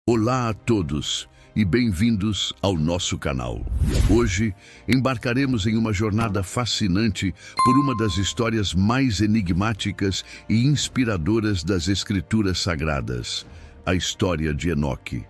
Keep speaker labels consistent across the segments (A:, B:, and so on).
A: Olá a todos e bem-vindos ao nosso canal. Hoje embarcaremos em uma jornada fascinante por uma das histórias mais enigmáticas e inspiradoras das Escrituras Sagradas, a história de Enoque.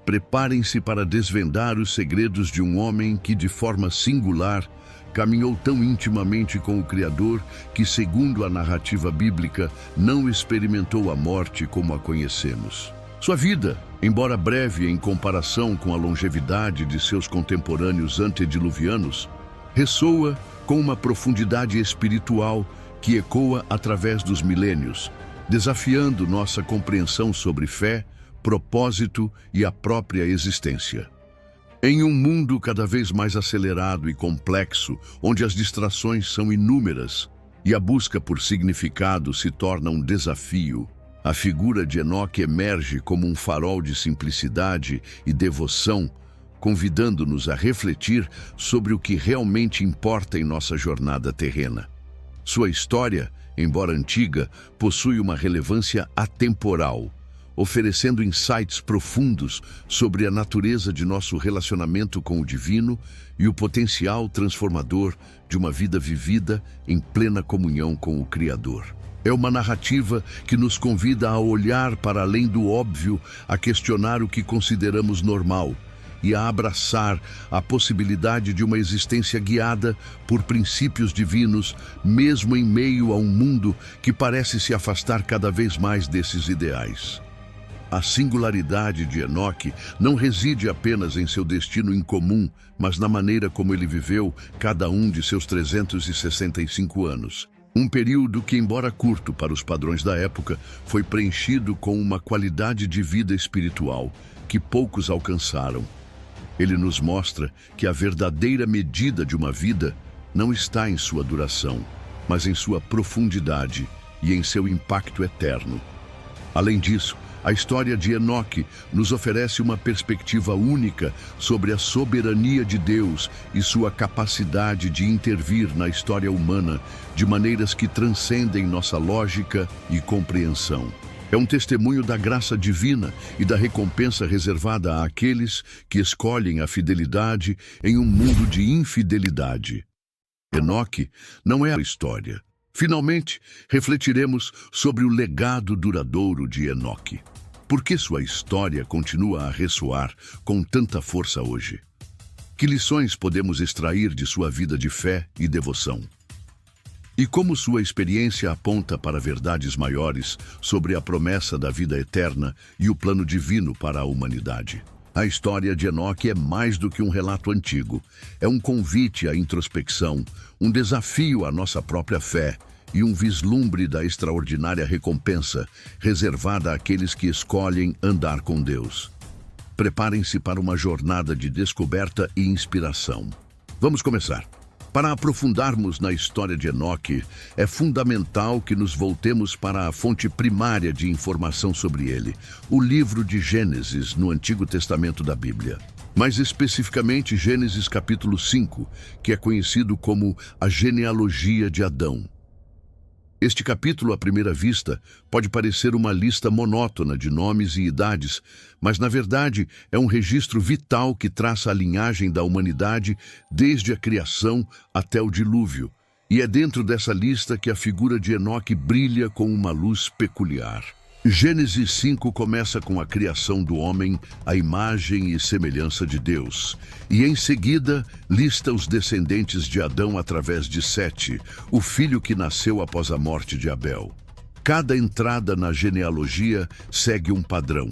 A: Preparem-se para desvendar os segredos de um homem que, de forma singular, caminhou tão intimamente com o Criador que, segundo a narrativa bíblica, não experimentou a morte como a conhecemos. Sua vida, embora breve em comparação com a longevidade de seus contemporâneos antediluvianos, ressoa com uma profundidade espiritual que ecoa através dos milênios, desafiando nossa compreensão sobre fé, propósito e a própria existência. Em um mundo cada vez mais acelerado e complexo, onde as distrações são inúmeras e a busca por significado se torna um desafio, a figura de Enoque emerge como um farol de simplicidade e devoção, convidando-nos a refletir sobre o que realmente importa em nossa jornada terrena. Sua história, embora antiga, possui uma relevância atemporal, oferecendo insights profundos sobre a natureza de nosso relacionamento com o divino e o potencial transformador de uma vida vivida em plena comunhão com o Criador. É uma narrativa que nos convida a olhar para além do óbvio, a questionar o que consideramos normal e a abraçar a possibilidade de uma existência guiada por princípios divinos, mesmo em meio a um mundo que parece se afastar cada vez mais desses ideais. A singularidade de Enoque não reside apenas em seu destino incomum, mas na maneira como ele viveu cada um de seus 365 anos. Um período que, embora curto para os padrões da época, foi preenchido com uma qualidade de vida espiritual que poucos alcançaram. Ele nos mostra que a verdadeira medida de uma vida não está em sua duração, mas em sua profundidade e em seu impacto eterno. Além disso, a história de Enoque nos oferece uma perspectiva única sobre a soberania de Deus e sua capacidade de intervir na história humana de maneiras que transcendem nossa lógica e compreensão. É um testemunho da graça divina e da recompensa reservada àqueles que escolhem a fidelidade em um mundo de infidelidade. Enoque não é a história. Finalmente, refletiremos sobre o legado duradouro de Enoque. Por que sua história continua a ressoar com tanta força hoje? Que lições podemos extrair de sua vida de fé e devoção? E como sua experiência aponta para verdades maiores sobre a promessa da vida eterna e o plano divino para a humanidade? A história de Enoque é mais do que um relato antigo. É um convite à introspecção, um desafio à nossa própria fé e um vislumbre da extraordinária recompensa reservada àqueles que escolhem andar com Deus. Preparem-se para uma jornada de descoberta e inspiração. Vamos começar. Para aprofundarmos na história de Enoque, é fundamental que nos voltemos para a fonte primária de informação sobre ele, o livro de Gênesis no Antigo Testamento da Bíblia. Mais especificamente Gênesis capítulo 5, que é conhecido como a genealogia de Adão. Este capítulo, à primeira vista, pode parecer uma lista monótona de nomes e idades, mas, na verdade, é um registro vital que traça a linhagem da humanidade desde a criação até o dilúvio. E é dentro dessa lista que a figura de Enoque brilha com uma luz peculiar. Gênesis 5 começa com a criação do homem à imagem e semelhança de Deus, e em seguida lista os descendentes de Adão através de Sete, o filho que nasceu após a morte de Abel. Cada entrada na genealogia segue um padrão.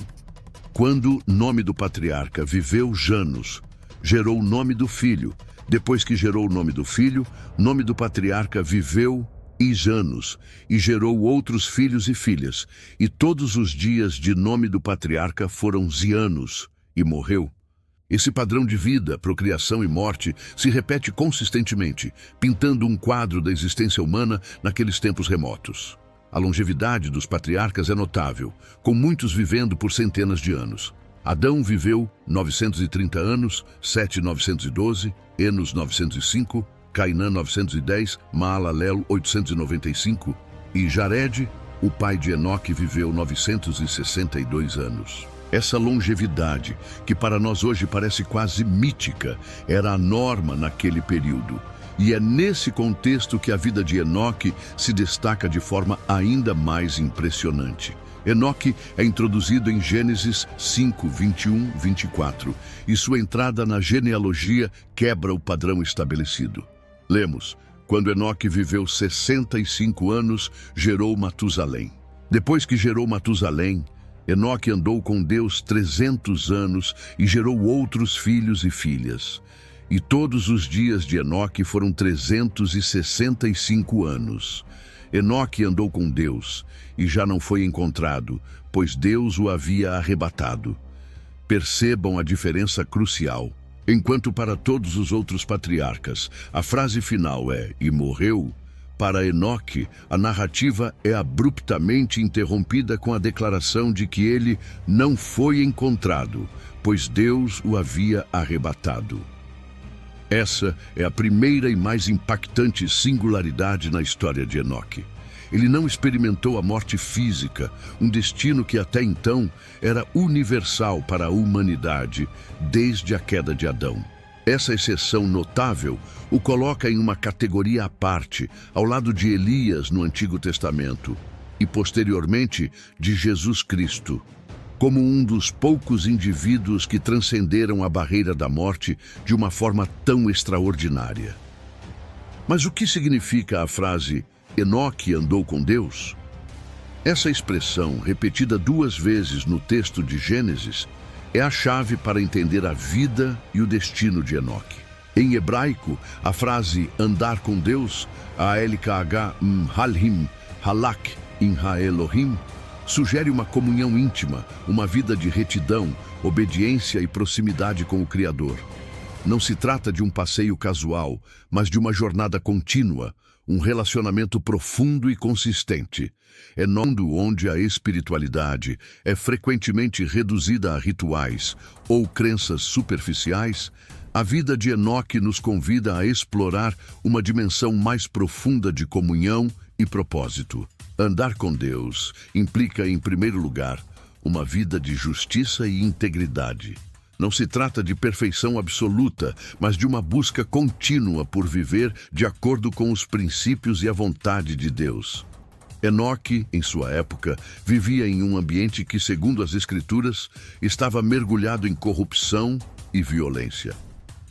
A: Quando o nome do patriarca viveu Janos, gerou o nome do filho. Depois que gerou o nome do filho, nome do patriarca viveu e Janos, e gerou outros filhos e filhas, e todos os dias de nome do patriarca foram Zianos, e morreu. Esse padrão de vida, procriação e morte se repete consistentemente, pintando um quadro da existência humana naqueles tempos remotos. A longevidade dos patriarcas é notável, com muitos vivendo por centenas de anos. Adão viveu 930 anos, Sete 912, Enos 905, Cainã 910, Maalalel 895 e Jared, o pai de Enoque, viveu 962 anos. Essa longevidade, que para nós hoje parece quase mítica, era a norma naquele período. E é nesse contexto que a vida de Enoque se destaca de forma ainda mais impressionante. Enoque é introduzido em Gênesis 5, 21, 24, e sua entrada na genealogia quebra o padrão estabelecido. Lemos: quando Enoque viveu 65 anos, gerou Matusalém. Depois que gerou Matusalém, Enoque andou com Deus 300 anos e gerou outros filhos e filhas. E todos os dias de Enoque foram 365 anos. Enoque andou com Deus e já não foi encontrado, pois Deus o havia arrebatado. Percebam a diferença crucial. Enquanto para todos os outros patriarcas a frase final é "e morreu", para Enoque a narrativa é abruptamente interrompida com a declaração de que ele não foi encontrado, pois Deus o havia arrebatado. Essa é a primeira e mais impactante singularidade na história de Enoque. Ele não experimentou a morte física, um destino que até então era universal para a humanidade desde a queda de Adão. Essa exceção notável o coloca em uma categoria à parte, ao lado de Elias no Antigo Testamento e, posteriormente, de Jesus Cristo, como um dos poucos indivíduos que transcenderam a barreira da morte de uma forma tão extraordinária. Mas o que significa a frase "Enoque andou com Deus"? Essa expressão, repetida 2 vezes no texto de Gênesis, é a chave para entender a vida e o destino de Enoque. Em hebraico, a frase "andar com Deus", a LKH halhim, halak, in ha-Elohim, sugere uma comunhão íntima, uma vida de retidão, obediência e proximidade com o Criador. Não se trata de um passeio casual, mas de uma jornada contínua, um relacionamento profundo e consistente. É num mundo onde a espiritualidade é frequentemente reduzida a rituais ou crenças superficiais, a vida de Enoque nos convida a explorar uma dimensão mais profunda de comunhão e propósito. Andar com Deus implica, em primeiro lugar, uma vida de justiça e integridade. Não se trata de perfeição absoluta, mas de uma busca contínua por viver de acordo com os princípios e a vontade de Deus. Enoque, em sua época, vivia em um ambiente que, segundo as Escrituras, estava mergulhado em corrupção e violência.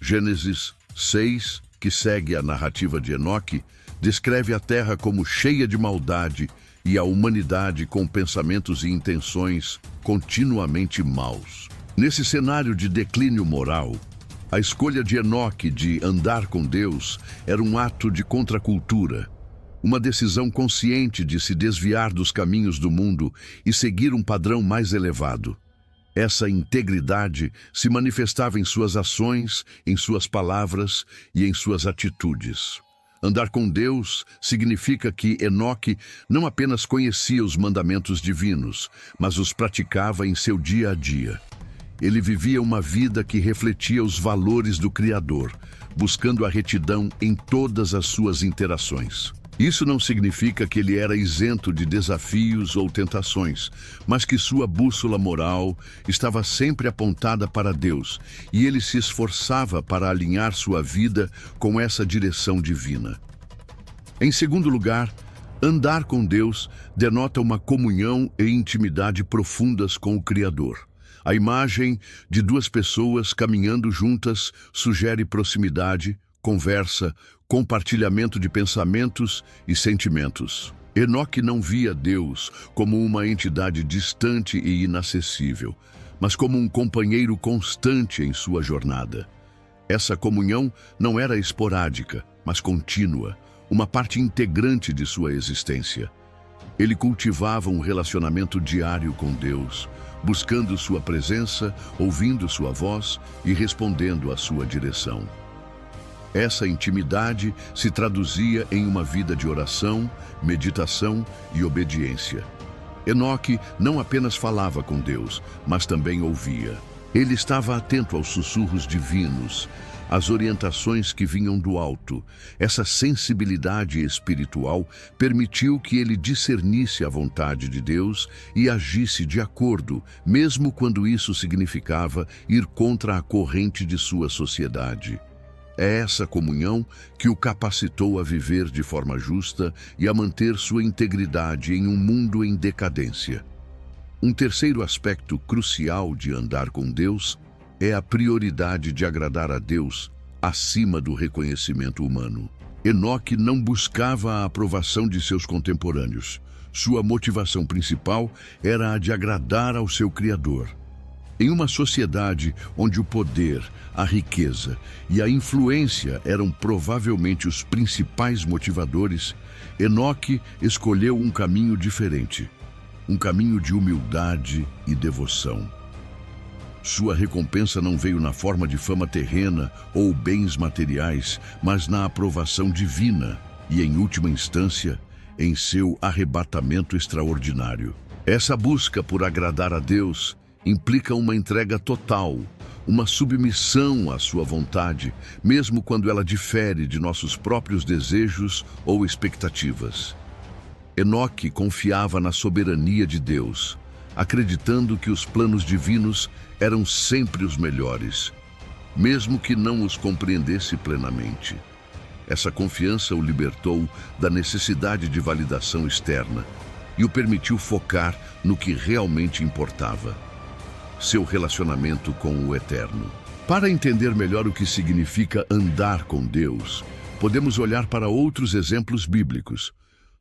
A: Gênesis 6, que segue a narrativa de Enoque, descreve a terra como cheia de maldade e a humanidade com pensamentos e intenções continuamente maus. Nesse cenário de declínio moral, a escolha de Enoque de andar com Deus era um ato de contracultura, uma decisão consciente de se desviar dos caminhos do mundo e seguir um padrão mais elevado. Essa integridade se manifestava em suas ações, em suas palavras e em suas atitudes. Andar com Deus significa que Enoque não apenas conhecia os mandamentos divinos, mas os praticava em seu dia a dia. Ele vivia uma vida que refletia os valores do Criador, buscando a retidão em todas as suas interações. Isso não significa que ele era isento de desafios ou tentações, mas que sua bússola moral estava sempre apontada para Deus e ele se esforçava para alinhar sua vida com essa direção divina. Em segundo lugar, andar com Deus denota uma comunhão e intimidade profundas com o Criador. A imagem de 2 pessoas caminhando juntas sugere proximidade, conversa, compartilhamento de pensamentos e sentimentos. Enoque não via Deus como uma entidade distante e inacessível, mas como um companheiro constante em sua jornada. Essa comunhão não era esporádica, mas contínua, uma parte integrante de sua existência. Ele cultivava um relacionamento diário com Deus, buscando sua presença, ouvindo sua voz e respondendo à sua direção. Essa intimidade se traduzia em uma vida de oração, meditação e obediência. Enoque não apenas falava com Deus, mas também ouvia. Ele estava atento aos sussurros divinos, às orientações que vinham do alto. Essa sensibilidade espiritual permitiu que ele discernisse a vontade de Deus e agisse de acordo, mesmo quando isso significava ir contra a corrente de sua sociedade. É essa comunhão que o capacitou a viver de forma justa e a manter sua integridade em um mundo em decadência. Um terceiro aspecto crucial de andar com Deus é a prioridade de agradar a Deus acima do reconhecimento humano. Enoque não buscava a aprovação de seus contemporâneos. Sua motivação principal era a de agradar ao seu Criador. Em uma sociedade onde o poder, a riqueza e a influência eram provavelmente os principais motivadores, Enoque escolheu um caminho diferente, um caminho de humildade e devoção. Sua recompensa não veio na forma de fama terrena ou bens materiais, mas na aprovação divina e, em última instância, em seu arrebatamento extraordinário. Essa busca por agradar a Deus implica uma entrega total, uma submissão à sua vontade, mesmo quando ela difere de nossos próprios desejos ou expectativas. Enoque confiava na soberania de Deus, acreditando que os planos divinos eram sempre os melhores, mesmo que não os compreendesse plenamente. Essa confiança o libertou da necessidade de validação externa e o permitiu focar no que realmente importava: seu relacionamento com o Eterno. Para entender melhor o que significa andar com Deus, podemos olhar para outros exemplos bíblicos.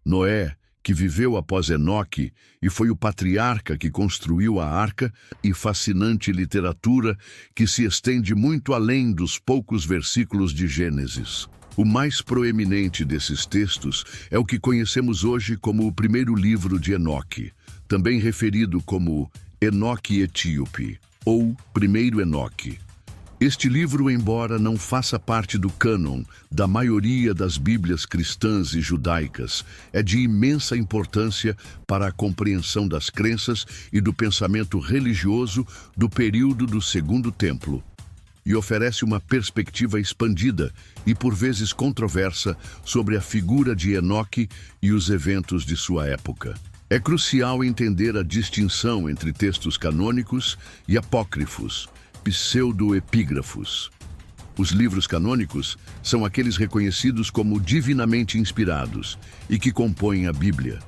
A: Noé, que viveu após Enoque e foi o patriarca que construiu a arca, e fascinante literatura que se estende muito além dos poucos versículos de Gênesis. O mais proeminente desses textos é o que conhecemos hoje como o primeiro livro de Enoque, também referido como Enoque Etíope, ou Primeiro Enoque. Este livro, embora não faça parte do cânon da maioria das Bíblias cristãs e judaicas, é de imensa importância para a compreensão das crenças e do pensamento religioso do período do Segundo Templo, e oferece uma perspectiva expandida e por vezes controversa sobre a figura de Enoque e os eventos de sua época. É crucial entender a distinção entre textos canônicos e apócrifos, pseudoepígrafos. Os livros canônicos são aqueles reconhecidos como divinamente inspirados e que compõem a Bíblia.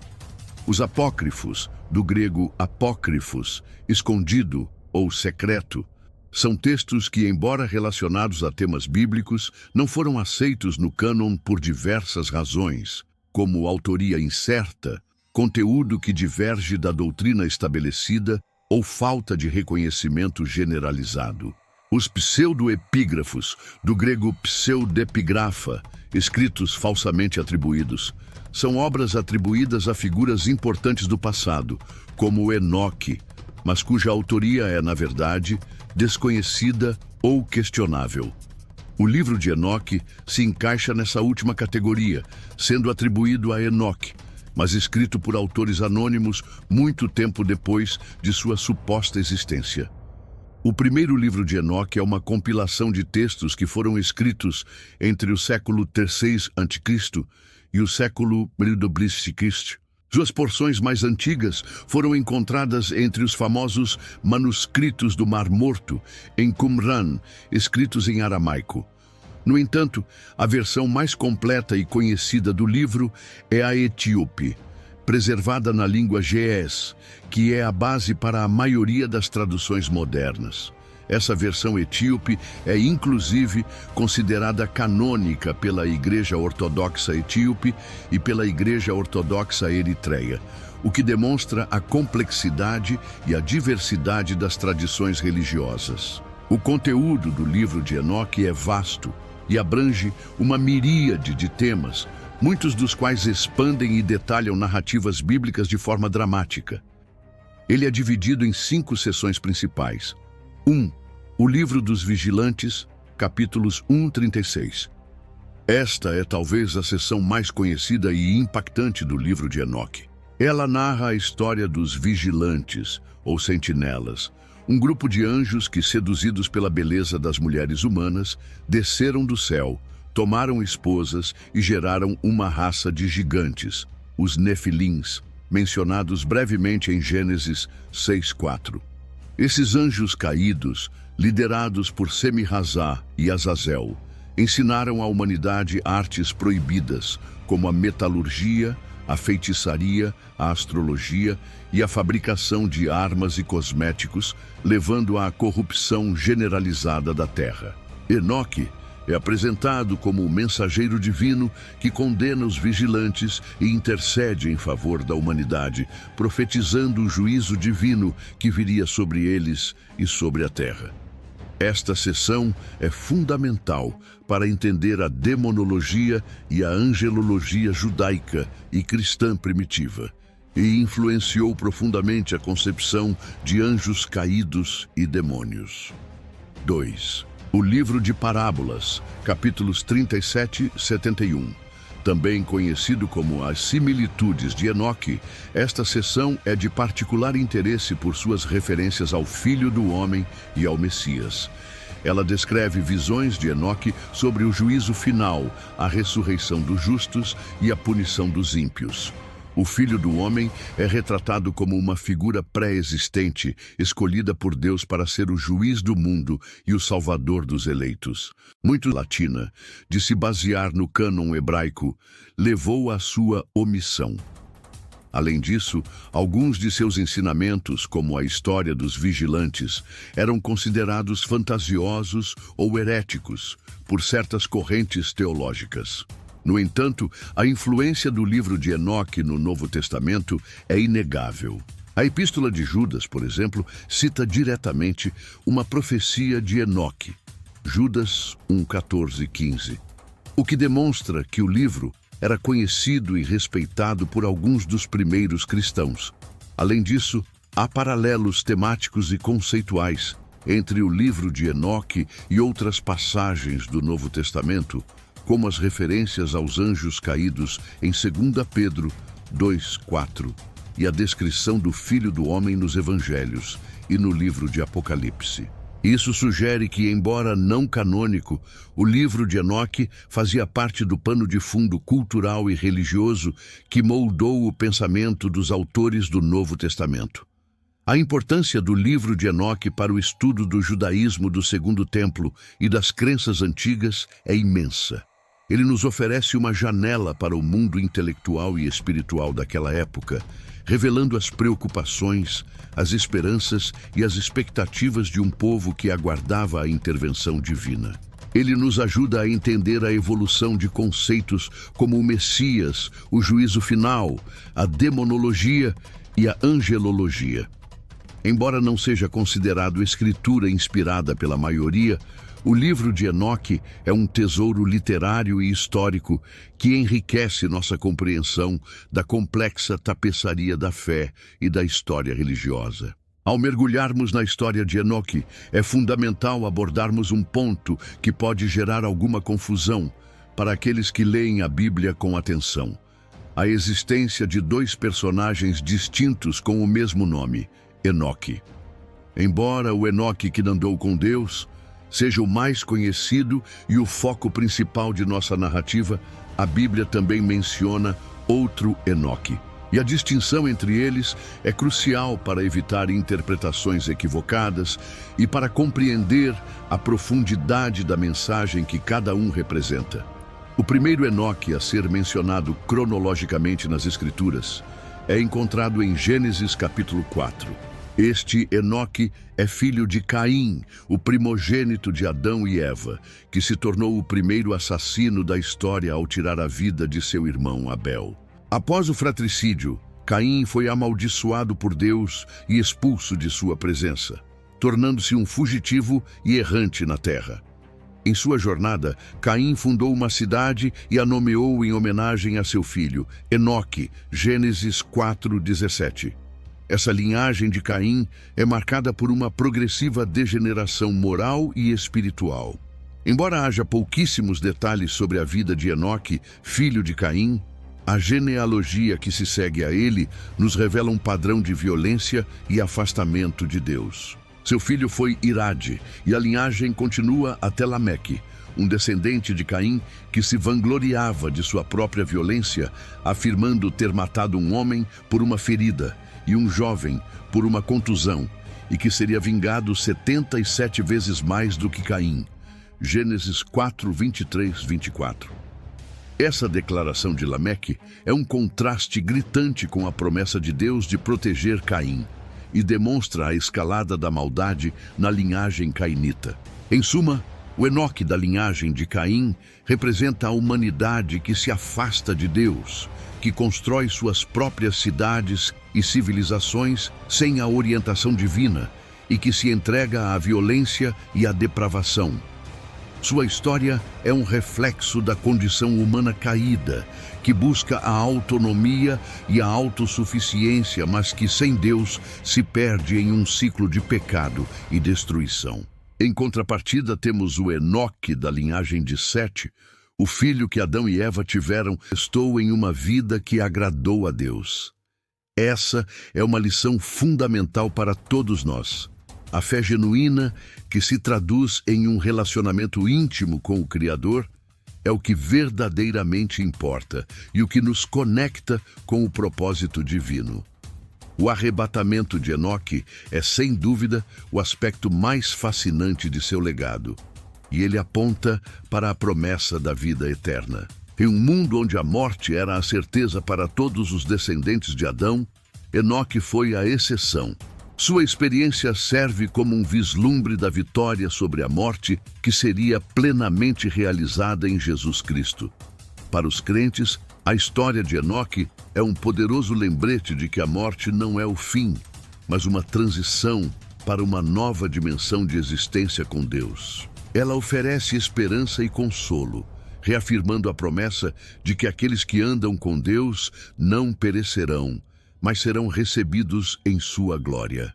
A: Os apócrifos, do grego apócrifos, escondido ou secreto, são textos que, embora relacionados a temas bíblicos, não foram aceitos no cânon por diversas razões, como autoria incerta, conteúdo que diverge da doutrina estabelecida ou falta de reconhecimento generalizado. Os pseudoepígrafos, do grego pseudepigrafa, escritos falsamente atribuídos, são obras atribuídas a figuras importantes do passado, como Enoque, mas cuja autoria é, na verdade, desconhecida ou questionável. O livro de Enoque se encaixa nessa última categoria, sendo atribuído a Enoque, mas escrito por autores anônimos muito tempo depois de sua suposta existência. O primeiro livro de Enoque é uma compilação de textos que foram escritos entre o século III a.C. e o século I. Suas porções mais antigas foram encontradas entre os famosos manuscritos do Mar Morto, em Qumran, escritos em aramaico. No entanto, a versão mais completa e conhecida do livro é a etíope, preservada na língua ge'ez, que é a base para a maioria das traduções modernas. Essa versão etíope é, inclusive, considerada canônica pela Igreja Ortodoxa Etíope e pela Igreja Ortodoxa Eritreia, o que demonstra a complexidade e a diversidade das tradições religiosas. O conteúdo do livro de Enoque é vasto e abrange uma miríade de temas, muitos dos quais expandem e detalham narrativas bíblicas de forma dramática. Ele é dividido em 5 seções principais. 1. O Livro dos Vigilantes, capítulos 1-36. Esta é talvez a seção mais conhecida e impactante do livro de Enoque. Ela narra a história dos vigilantes, ou sentinelas, Um grupo de anjos que, seduzidos pela beleza das mulheres humanas, desceram do céu, tomaram esposas e geraram uma raça de gigantes, os Nefilins, mencionados brevemente em Gênesis 6:4. Esses anjos caídos, liderados por Semi-Razá e Azazel, ensinaram à humanidade artes proibidas, como a metalurgia, a feitiçaria, a astrologia e a fabricação de armas e cosméticos, levando à corrupção generalizada da terra. Enoque é apresentado como o mensageiro divino que condena os vigilantes e intercede em favor da humanidade, profetizando o juízo divino que viria sobre eles e sobre a terra. Esta seção é fundamental para entender a demonologia e a angelologia judaica e cristã primitiva, e influenciou profundamente a concepção de anjos caídos e demônios. 2. O livro de Parábolas, capítulos 37 e 71. Também conhecido como as similitudes de Enoque, esta seção é de particular interesse por suas referências ao Filho do Homem e ao Messias. Ela descreve visões de Enoque sobre o juízo final, a ressurreição dos justos e a punição dos ímpios. O Filho do Homem é retratado como uma figura pré-existente, escolhida por Deus para ser o juiz do mundo e o salvador dos eleitos. Muito latina, de se basear no cânon hebraico, levou à sua omissão. Além disso, alguns de seus ensinamentos, como a história dos vigilantes, eram considerados fantasiosos ou heréticos por certas correntes teológicas. No entanto, a influência do livro de Enoque no Novo Testamento é inegável. A Epístola de Judas, por exemplo, cita diretamente uma profecia de Enoque, Judas 1:14-15, o que demonstra que o livro era conhecido e respeitado por alguns dos primeiros cristãos. Além disso, há paralelos temáticos e conceituais entre o livro de Enoque e outras passagens do Novo Testamento, como as referências aos anjos caídos em 2 Pedro 2:4 e a descrição do Filho do Homem nos Evangelhos e no livro de Apocalipse. Isso sugere que, embora não canônico, o livro de Enoque fazia parte do pano de fundo cultural e religioso que moldou o pensamento dos autores do Novo Testamento. A importância do livro de Enoque para o estudo do judaísmo do Segundo Templo e das crenças antigas é imensa. Ele nos oferece uma janela para o mundo intelectual e espiritual daquela época, revelando as preocupações, as esperanças e as expectativas de um povo que aguardava a intervenção divina. Ele nos ajuda a entender a evolução de conceitos como o Messias, o juízo final, a demonologia e a angelologia. Embora não seja considerado escritura inspirada pela maioria, o livro de Enoque é um tesouro literário e histórico que enriquece nossa compreensão da complexa tapeçaria da fé e da história religiosa. Ao mergulharmos na história de Enoque, é fundamental abordarmos um ponto que pode gerar alguma confusão para aqueles que leem a Bíblia com atenção: a existência de dois personagens distintos com o mesmo nome, Enoque. Embora o Enoque que andou com Deus seja o mais conhecido e o foco principal de nossa narrativa, a Bíblia também menciona outro Enoque. E a distinção entre eles é crucial para evitar interpretações equivocadas e para compreender a profundidade da mensagem que cada um representa. O primeiro Enoque a ser mencionado cronologicamente nas Escrituras é encontrado em Gênesis capítulo 4. Este Enoque é filho de Caim, o primogênito de Adão e Eva, que se tornou o primeiro assassino da história ao tirar a vida de seu irmão Abel. Após o fratricídio, Caim foi amaldiçoado por Deus e expulso de sua presença, tornando-se um fugitivo e errante na terra. Em sua jornada, Caim fundou uma cidade e a nomeou em homenagem a seu filho, Enoque, Gênesis 4:17. Essa linhagem de Caim é marcada por uma progressiva degeneração moral e espiritual. Embora haja pouquíssimos detalhes sobre a vida de Enoque, filho de Caim, a genealogia que se segue a ele nos revela um padrão de violência e afastamento de Deus. Seu filho foi Irade, e a linhagem continua até Lameque, um descendente de Caim que se vangloriava de sua própria violência, afirmando ter matado um homem por uma ferida e um jovem por uma contusão, e que seria vingado 77 vezes mais do que Caim. Gênesis 4, 23, 24. Essa declaração de Lameque é um contraste gritante com a promessa de Deus de proteger Caim e demonstra a escalada da maldade na linhagem cainita. Em suma, o Enoque da linhagem de Caim representa a humanidade que se afasta de Deus, que constrói suas próprias cidades e civilizações sem a orientação divina e que se entrega à violência e à depravação. Sua história é um reflexo da condição humana caída, que busca a autonomia e a autossuficiência, mas que sem Deus se perde em um ciclo de pecado e destruição. Em contrapartida, temos o Enoque da linhagem de Sete, o filho que Adão e Eva tiveram, estou em uma vida que agradou a Deus. Essa é uma lição fundamental para todos nós. A fé genuína, que se traduz em um relacionamento íntimo com o Criador, é o que verdadeiramente importa e o que nos conecta com o propósito divino. O arrebatamento de Enoque é, sem dúvida, o aspecto mais fascinante de seu legado, e ele aponta para a promessa da vida eterna. Em um mundo onde a morte era a certeza para todos os descendentes de Adão, Enoque foi a exceção. Sua experiência serve como um vislumbre da vitória sobre a morte que seria plenamente realizada em Jesus Cristo. Para os crentes, a história de Enoque é um poderoso lembrete de que a morte não é o fim, mas uma transição para uma nova dimensão de existência com Deus. Ela oferece esperança e consolo, reafirmando a promessa de que aqueles que andam com Deus não perecerão, mas serão recebidos em sua glória.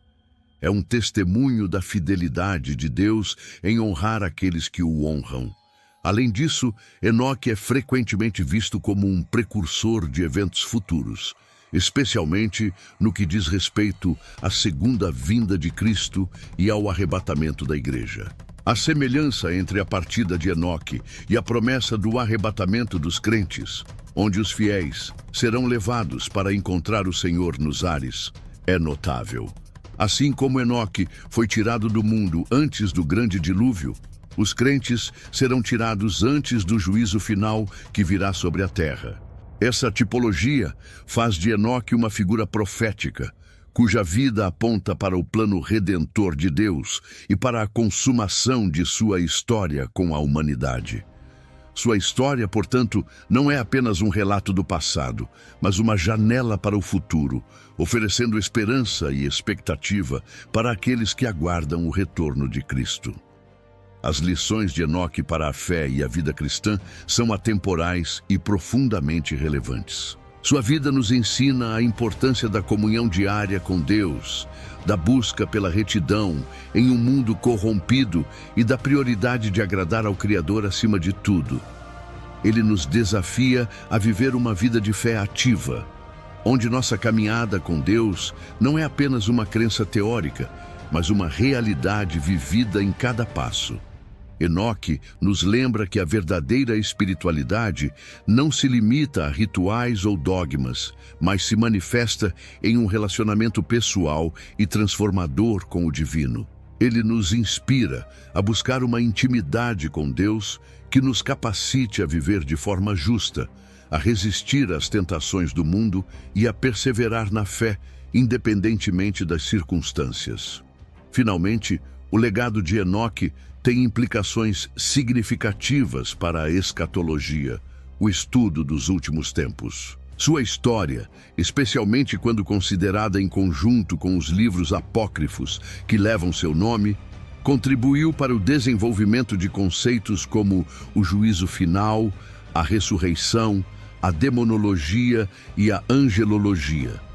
A: É um testemunho da fidelidade de Deus em honrar aqueles que o honram. Além disso, Enoque é frequentemente visto como um precursor de eventos futuros, especialmente no que diz respeito à segunda vinda de Cristo e ao arrebatamento da Igreja. A semelhança entre a partida de Enoque e a promessa do arrebatamento dos crentes, onde os fiéis serão levados para encontrar o Senhor nos ares, é notável. Assim como Enoque foi tirado do mundo antes do grande dilúvio, os crentes serão tirados antes do juízo final que virá sobre a terra. Essa tipologia faz de Enoque uma figura profética, cuja vida aponta para o plano redentor de Deus e para a consumação de sua história com a humanidade. Sua história, portanto, não é apenas um relato do passado, mas uma janela para o futuro, oferecendo esperança e expectativa para aqueles que aguardam o retorno de Cristo. As lições de Enoque para a fé e a vida cristã são atemporais e profundamente relevantes. Sua vida nos ensina a importância da comunhão diária com Deus, da busca pela retidão em um mundo corrompido e da prioridade de agradar ao Criador acima de tudo. Ele nos desafia a viver uma vida de fé ativa, onde nossa caminhada com Deus não é apenas uma crença teórica, mas uma realidade vivida em cada passo. Enoque nos lembra que a verdadeira espiritualidade não se limita a rituais ou dogmas, mas se manifesta em um relacionamento pessoal e transformador com o divino. Ele nos inspira a buscar uma intimidade com Deus que nos capacite a viver de forma justa, a resistir às tentações do mundo e a perseverar na fé, independentemente das circunstâncias. Finalmente, o legado de Enoque tem implicações significativas para a escatologia, o estudo dos últimos tempos. Sua história, especialmente quando considerada em conjunto com os livros apócrifos que levam seu nome, contribuiu para o desenvolvimento de conceitos como o juízo final, a ressurreição, a demonologia e a angelologia.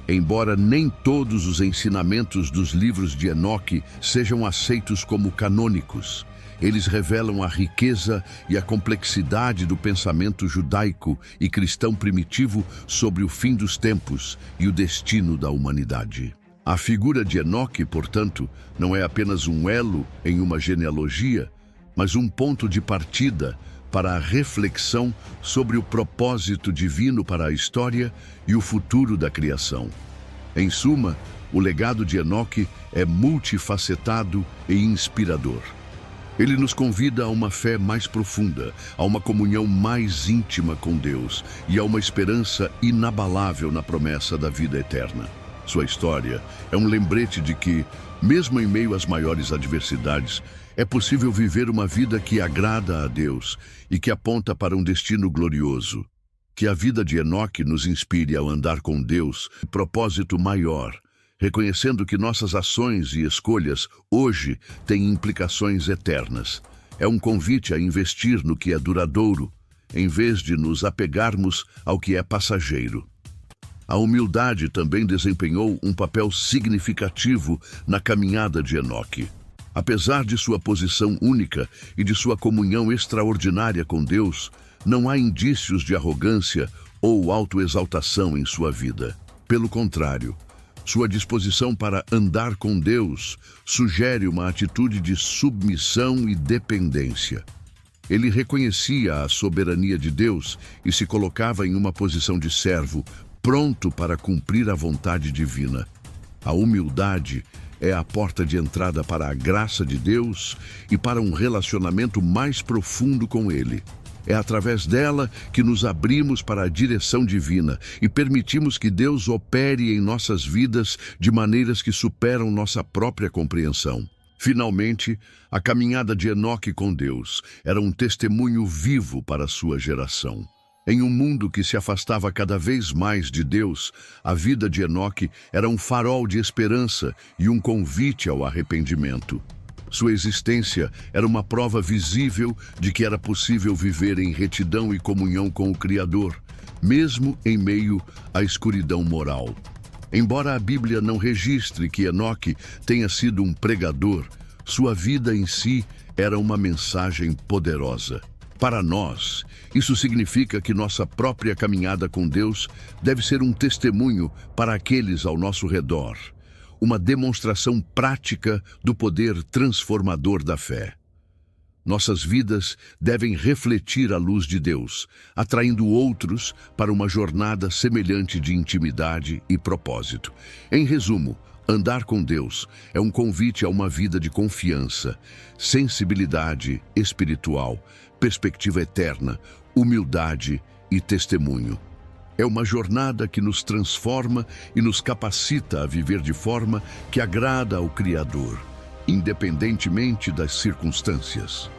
A: Embora nem todos os ensinamentos dos livros de Enoque sejam aceitos como canônicos, eles revelam a riqueza e a complexidade do pensamento judaico e cristão primitivo sobre o fim dos tempos e o destino da humanidade. A figura de Enoque, portanto, não é apenas um elo em uma genealogia, mas um ponto de partida para a reflexão sobre o propósito divino para a história e o futuro da criação. Em suma, o legado de Enoque é multifacetado e inspirador. Ele nos convida a uma fé mais profunda, a uma comunhão mais íntima com Deus e a uma esperança inabalável na promessa da vida eterna. Sua história é um lembrete de que, mesmo em meio às maiores adversidades, é possível viver uma vida que agrada a Deus e que aponta para um destino glorioso. Que a vida de Enoque nos inspire a andar com Deus com um propósito maior, reconhecendo que nossas ações e escolhas hoje têm implicações eternas. É um convite a investir no que é duradouro, em vez de nos apegarmos ao que é passageiro. A humildade também desempenhou um papel significativo na caminhada de Enoque. Apesar de sua posição única e de sua comunhão extraordinária com Deus, não há indícios de arrogância ou autoexaltação em sua vida. Pelo contrário, sua disposição para andar com Deus sugere uma atitude de submissão e dependência. Ele reconhecia a soberania de Deus e se colocava em uma posição de servo, pronto para cumprir a vontade divina. A humildade é a porta de entrada para a graça de Deus e para um relacionamento mais profundo com Ele. É através dela que nos abrimos para a direção divina e permitimos que Deus opere em nossas vidas de maneiras que superam nossa própria compreensão. Finalmente, a caminhada de Enoque com Deus era um testemunho vivo para a sua geração. Em um mundo que se afastava cada vez mais de Deus, a vida de Enoque era um farol de esperança e um convite ao arrependimento. Sua existência era uma prova visível de que era possível viver em retidão e comunhão com o Criador, mesmo em meio à escuridão moral. Embora a Bíblia não registre que Enoque tenha sido um pregador, sua vida em si era uma mensagem poderosa. Para nós, isso significa que nossa própria caminhada com Deus deve ser um testemunho para aqueles ao nosso redor, uma demonstração prática do poder transformador da fé. Nossas vidas devem refletir a luz de Deus, atraindo outros para uma jornada semelhante de intimidade e propósito. Em resumo, andar com Deus é um convite a uma vida de confiança, sensibilidade espiritual, perspectiva eterna, humildade e testemunho. É uma jornada que nos transforma e nos capacita a viver de forma que agrada ao Criador, independentemente das circunstâncias.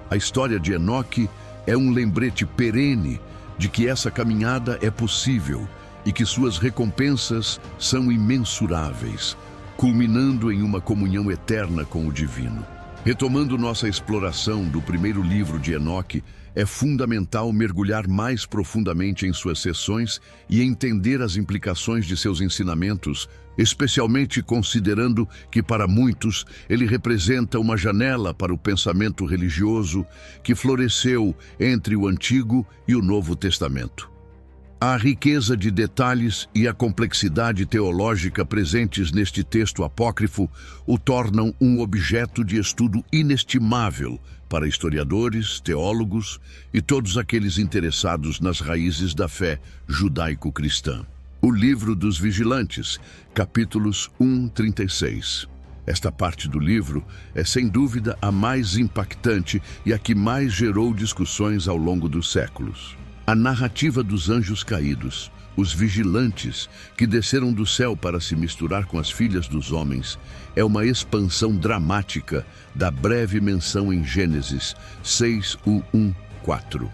A: A história de Enoque é um lembrete perene de que essa caminhada é possível e que suas recompensas são imensuráveis, culminando em uma comunhão eterna com o divino. Retomando nossa exploração do primeiro livro de Enoque, é fundamental mergulhar mais profundamente em suas sessões e entender as implicações de seus ensinamentos, especialmente considerando que, para muitos, ele representa uma janela para o pensamento religioso que floresceu entre o Antigo e o Novo Testamento. A riqueza de detalhes e a complexidade teológica presentes neste texto apócrifo o tornam um objeto de estudo inestimável para historiadores, teólogos e todos aqueles interessados nas raízes da fé judaico-cristã. O Livro dos Vigilantes, capítulos 1-36. Esta parte do livro é, sem dúvida, a mais impactante e a que mais gerou discussões ao longo dos séculos. A narrativa dos anjos caídos, os vigilantes que desceram do céu para se misturar com as filhas dos homens, é uma expansão dramática da breve menção em Gênesis 6:1-4.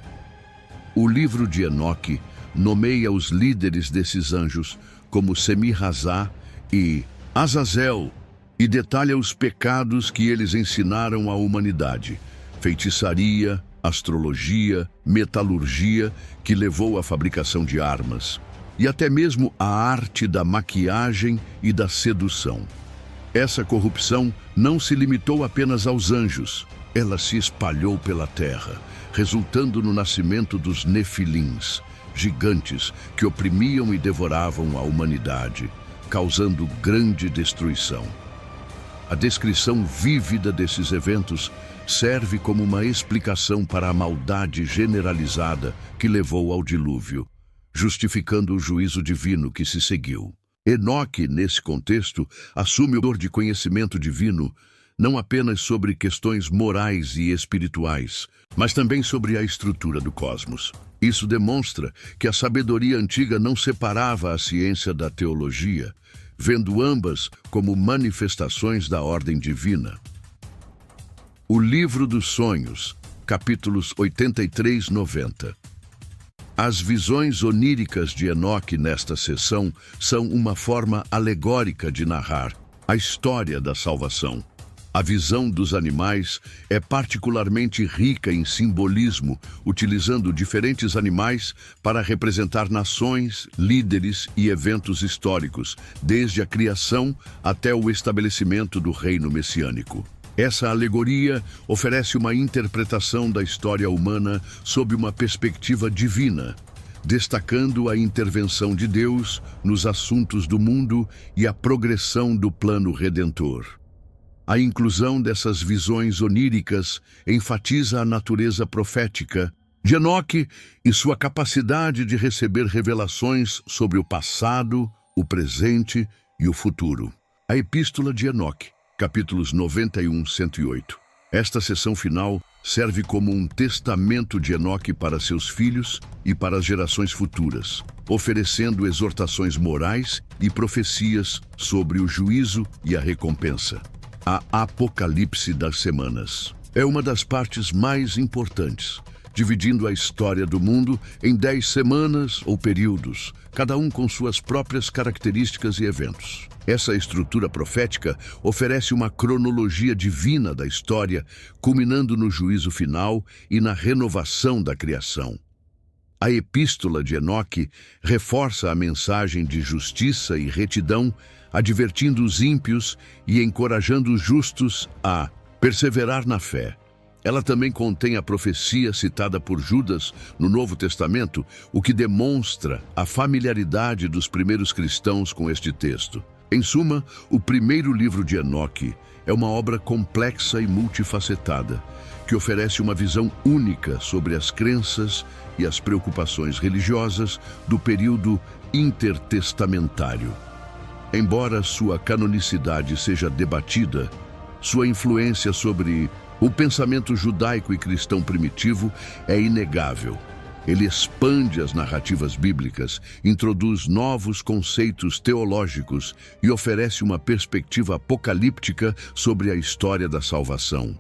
A: O livro de Enoque nomeia os líderes desses anjos como Semi-Razá e Azazel e detalha os pecados que eles ensinaram à humanidade: feitiçaria, astrologia, metalurgia, que levou à fabricação de armas, e até mesmo a arte da maquiagem e da sedução. Essa corrupção não se limitou apenas aos anjos, ela se espalhou pela terra, resultando no nascimento dos Nefilins, gigantes que oprimiam e devoravam a humanidade, causando grande destruição. A descrição vívida desses eventos serve como uma explicação para a maldade generalizada que levou ao dilúvio, justificando o juízo divino que se seguiu. Enoque, nesse contexto, assume o dor de conhecimento divino não apenas sobre questões morais e espirituais, mas também sobre a estrutura do cosmos. Isso demonstra que a sabedoria antiga não separava a ciência da teologia, vendo ambas como manifestações da ordem divina. O Livro dos Sonhos, capítulos 83 e 90. As visões oníricas de Enoque nesta seção são uma forma alegórica de narrar a história da salvação. A visão dos animais é particularmente rica em simbolismo, utilizando diferentes animais para representar nações, líderes e eventos históricos, desde a criação até o estabelecimento do reino messiânico. Essa alegoria oferece uma interpretação da história humana sob uma perspectiva divina, destacando a intervenção de Deus nos assuntos do mundo e a progressão do plano redentor. A inclusão dessas visões oníricas enfatiza a natureza profética de Enoque e sua capacidade de receber revelações sobre o passado, o presente e o futuro. A Epístola de Enoque, capítulos 91 e 108. Esta seção final serve como um testamento de Enoque para seus filhos e para as gerações futuras, oferecendo exortações morais e profecias sobre o juízo e a recompensa. A Apocalipse das Semanas é uma das partes mais importantes, dividindo a história do mundo em 10 semanas ou períodos, cada um com suas próprias características e eventos. Essa estrutura profética oferece uma cronologia divina da história, culminando no juízo final e na renovação da criação. A Epístola de Enoque reforça a mensagem de justiça e retidão, advertindo os ímpios e encorajando os justos a perseverar na fé. Ela também contém a profecia citada por Judas no Novo Testamento, o que demonstra a familiaridade dos primeiros cristãos com este texto. Em suma, o primeiro livro de Enoque é uma obra complexa e multifacetada, que oferece uma visão única sobre as crenças e as preocupações religiosas do período intertestamentário. Embora sua canonicidade seja debatida, sua influência sobre o pensamento judaico e cristão primitivo é inegável. Ele expande as narrativas bíblicas, introduz novos conceitos teológicos e oferece uma perspectiva apocalíptica sobre a história da salvação.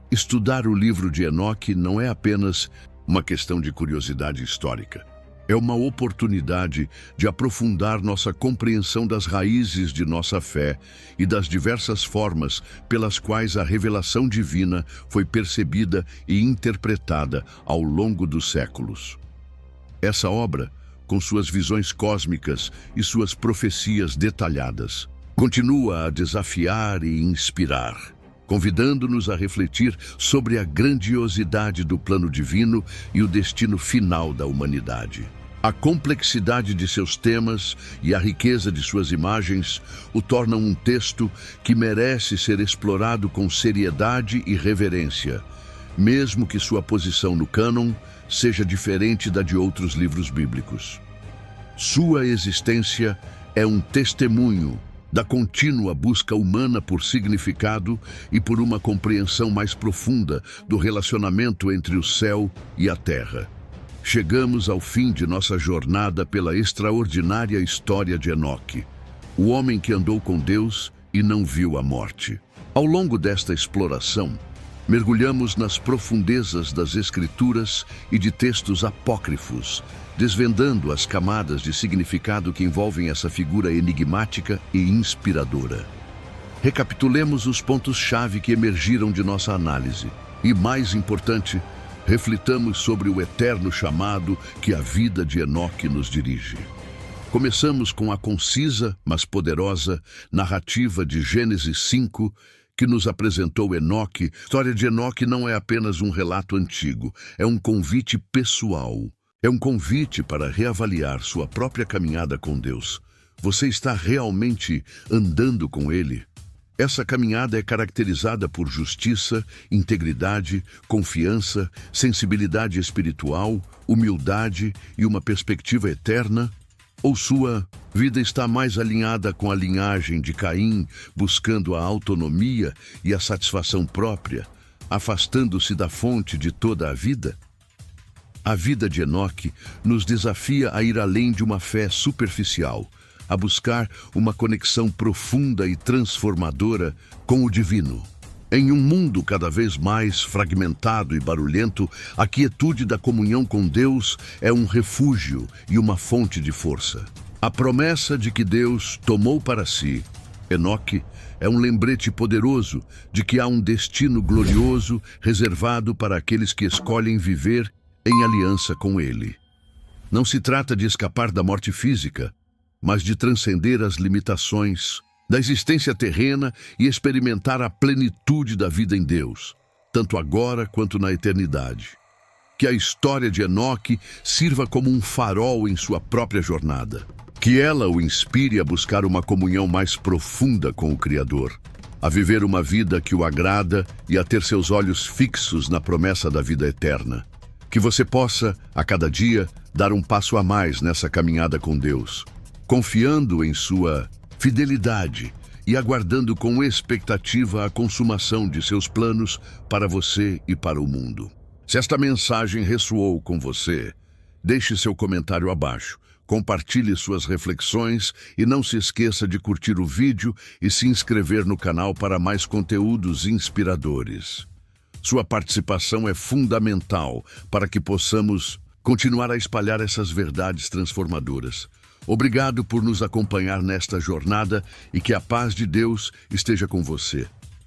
A: Estudar o livro de Enoque não é apenas uma questão de curiosidade histórica. É uma oportunidade de aprofundar nossa compreensão das raízes de nossa fé e das diversas formas pelas quais a revelação divina foi percebida e interpretada ao longo dos séculos. Essa obra, com suas visões cósmicas e suas profecias detalhadas, continua a desafiar e inspirar, convidando-nos a refletir sobre a grandiosidade do plano divino e o destino final da humanidade. A complexidade de seus temas e a riqueza de suas imagens o tornam um texto que merece ser explorado com seriedade e reverência, mesmo que sua posição no cânon seja diferente da de outros livros bíblicos. Sua existência é um testemunho da contínua busca humana por significado e por uma compreensão mais profunda do relacionamento entre o céu e a terra. Chegamos ao fim de nossa jornada pela extraordinária história de Enoque, o homem que andou com Deus e não viu a morte. Ao longo desta exploração, mergulhamos nas profundezas das Escrituras e de textos apócrifos, desvendando as camadas de significado que envolvem essa figura enigmática e inspiradora. Recapitulemos os pontos-chave que emergiram de nossa análise e, mais importante, reflitamos sobre o eterno chamado que a vida de Enoque nos dirige. Começamos com a concisa, mas poderosa, narrativa de Gênesis 5, que nos apresentou Enoque. A história de Enoque não é apenas um relato antigo, é um convite pessoal. É um convite para reavaliar sua própria caminhada com Deus, Você está realmente andando com Ele? Essa caminhada é caracterizada por justiça, integridade, confiança, sensibilidade espiritual, humildade e uma perspectiva eterna? Ou sua vida está mais alinhada com a linhagem de Caim, buscando a autonomia e a satisfação própria, afastando-se da fonte de toda a vida? A vida de Enoque nos desafia a ir além de uma fé superficial, a buscar uma conexão profunda e transformadora com o divino. Em um mundo cada vez mais fragmentado e barulhento, a quietude da comunhão com Deus é um refúgio e uma fonte de força. A promessa de que Deus tomou para si Enoque é um lembrete poderoso de que há um destino glorioso reservado para aqueles que escolhem viver em aliança com Ele. Não se trata de escapar da morte física, mas de transcender as limitações da existência terrena e experimentar a plenitude da vida em Deus, tanto agora quanto na eternidade. Que a história de Enoque sirva como um farol em sua própria jornada. Que ela o inspire a buscar uma comunhão mais profunda com o Criador, a viver uma vida que o agrada e a ter seus olhos fixos na promessa da vida eterna. Que você possa, a cada dia, dar um passo a mais nessa caminhada com Deus, confiando em sua fidelidade e aguardando com expectativa a consumação de seus planos para você e para o mundo. Se esta mensagem ressoou com você, deixe seu comentário abaixo, compartilhe suas reflexões e não se esqueça de curtir o vídeo e se inscrever no canal para mais conteúdos inspiradores. Sua participação é fundamental para que possamos continuar a espalhar essas verdades transformadoras. Obrigado por nos acompanhar nesta jornada e que a paz de Deus esteja com você.